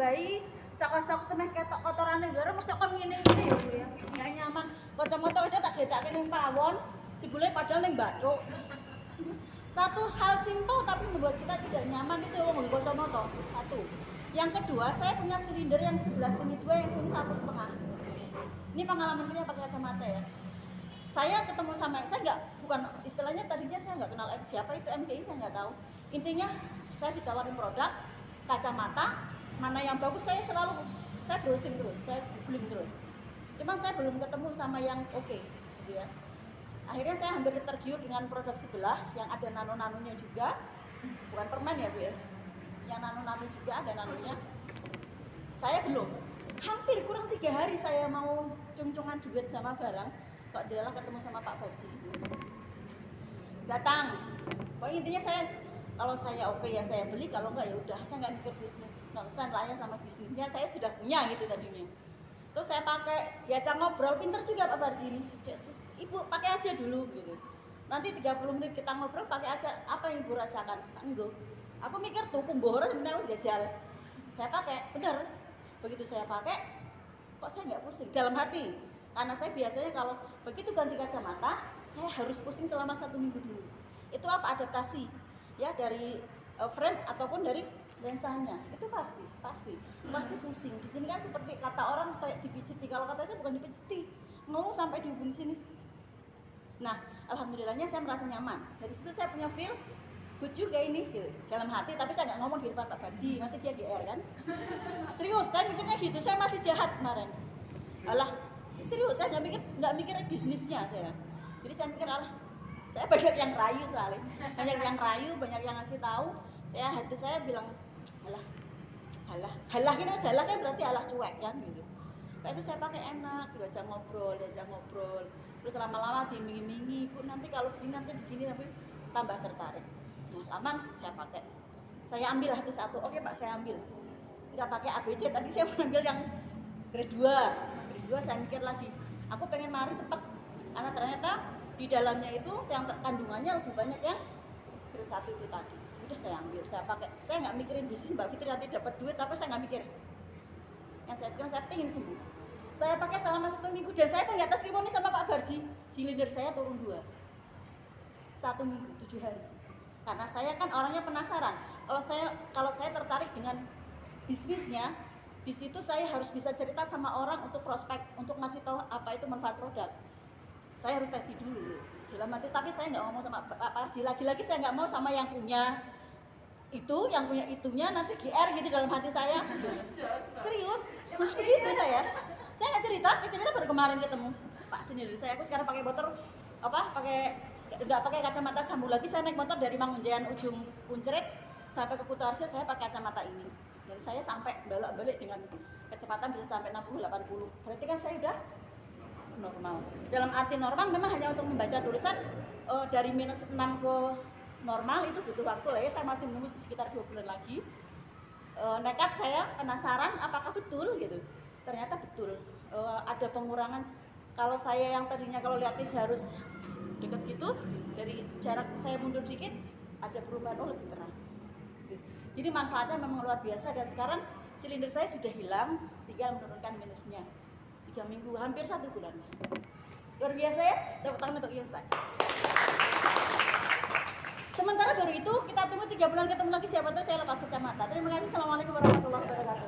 nambahi sok-sok temeh ketok kotorane gara mesti kon ngene-ngene ya Bu ya. Enggak nyaman. Kacamata wis tak gedake ning pawon, jebule padahal ning bathuk. Satu hal simpel tapi membuat kita tidak nyaman itu wong nggo kacamata. Satu. Yang kedua, saya punya silinder yang sebelah sini 2, yang sini 1,5. Ini pengalaman kita pakai kacamata ya. Saya ketemu sama, bukan istilahnya tadinya saya nggak kenal siapa itu MKI, saya nggak tahu. Intinya saya ditawarin produk kacamata, mana yang bagus saya browsing terus, saya googling terus. Cuma saya belum ketemu sama yang oke, gitu ya. Akhirnya saya hampir tergiur dengan produk sebelah yang ada nano-nanonya juga, bukan permen ya Bu ya, yang nano-nano juga ada nanonya. Saya belum, hampir kurang 3 hari saya mau cung-cungan duit sama barang. Kok adalah ketemu sama Pak Barji datang. Pokoknya intinya kalau saya oke ya saya beli, kalau enggak ya udah, saya nggak mikir bisnis, nggak usah tanya sama bisnisnya, saya sudah punya gitu tadinya. Terus saya pakai, diajak ngobrol, pinter juga Pak Barji ini. Ibu pakai aja dulu gitu. Nanti 30 menit kita ngobrol, pakai aja apa yang ibu rasakan. Enggak. Aku mikir tuh kumboro sebenarnya jajal. Saya pakai, bener. Begitu saya pakai, kok saya nggak pusing dalam hati. Karena saya biasanya kalau begitu ganti kacamata, saya harus pusing selama 1 minggu dulu. Itu apa? Adaptasi ya dari frame ataupun dari lensanya. Itu pasti pusing. Di sini kan seperti kata orang kayak dipijiti. Kalau kata saya bukan dipijiti, ngeluh sampai di hubung sini. Nah, alhamdulillahnya saya merasa nyaman. Dari situ saya punya feel good juga ini gitu. Dalam hati, tapi saya nggak ngomong di depan Pak Barji, nanti dia GR kan. Serius, saya mikirnya gitu. Saya masih jahat kemarin. Alah, serius, saya nggak mikir bisnisnya saya. Jadi saya mikir saya banyak yang rayu soalnya, banyak yang ngasih tahu. Hati saya bilang halah ini kan berarti halah cuek kan gitu. Nah itu saya pakai enak, diajak ngobrol, terus lama-lama dimingi-mingi, Bu nanti kalau begini tapi tambah tertarik. Nah lama saya pakai, saya ambil satu-satu. Oke Pak, saya ambil, nggak pakai ABC, tadi saya mengambil yang grade 2 saya mikir lagi, aku pengen mari cepat karena ternyata di dalamnya itu yang kandungannya lebih banyak yang grade 1 itu tadi. Udah saya ambil, saya pakai, saya nggak mikirin bisnis Mbak Fitri nanti dapat duit, tapi saya nggak mikir. Yang saya pikir saya pengen sembuh. Saya pakai selama 1 minggu dan saya pun nggak testimoni sama Pak Barji, silinder saya turun 2, 1 minggu 7 hari. Karena saya kan orangnya penasaran. Kalau saya tertarik dengan bisnisnya, di situ saya harus bisa cerita sama orang untuk prospek, untuk ngasih tahu apa itu manfaat produk. Saya harus testi dulu dalam hati, tapi saya nggak ngomong sama Pak Barji. Lagi-lagi saya nggak mau sama yang punya itunya nanti GR gitu dalam hati saya. Serius, begitu saya nggak cerita baru kemarin ketemu Pak sendiri. Aku sekarang pakai motor nggak pakai kacamata sambung lagi. Saya naik motor dari Mangunjaya ujung Punceret sampai ke Kutoarjo, saya pakai kacamata ini. Dan saya sampai balik dengan kecepatan bisa sampai 60-80. Berarti kan saya udah normal. Dalam arti normal memang hanya untuk membaca tulisan dari -6 ke normal itu butuh waktu lah ya. Saya masih menunggu sekitar 2 bulan lagi. Nekat saya penasaran apakah betul gitu. Ternyata betul. Ada pengurangan. Kalau saya yang tadinya kalau lihat TV harus deket gitu, dari jarak saya mundur dikit ada perubahan lebih terang. Jadi manfaatnya memang luar biasa dan sekarang silinder saya sudah hilang, tinggal menurunkan minusnya. 3 minggu, hampir 1 bulan. Luar biasa ya, tepuk tangan untuk Yus Pak. Sementara baru itu kita tunggu 3 bulan ketemu lagi, siapa tahu saya lepas kacamata. Terima kasih, assalamualaikum warahmatullahi wabarakatuh.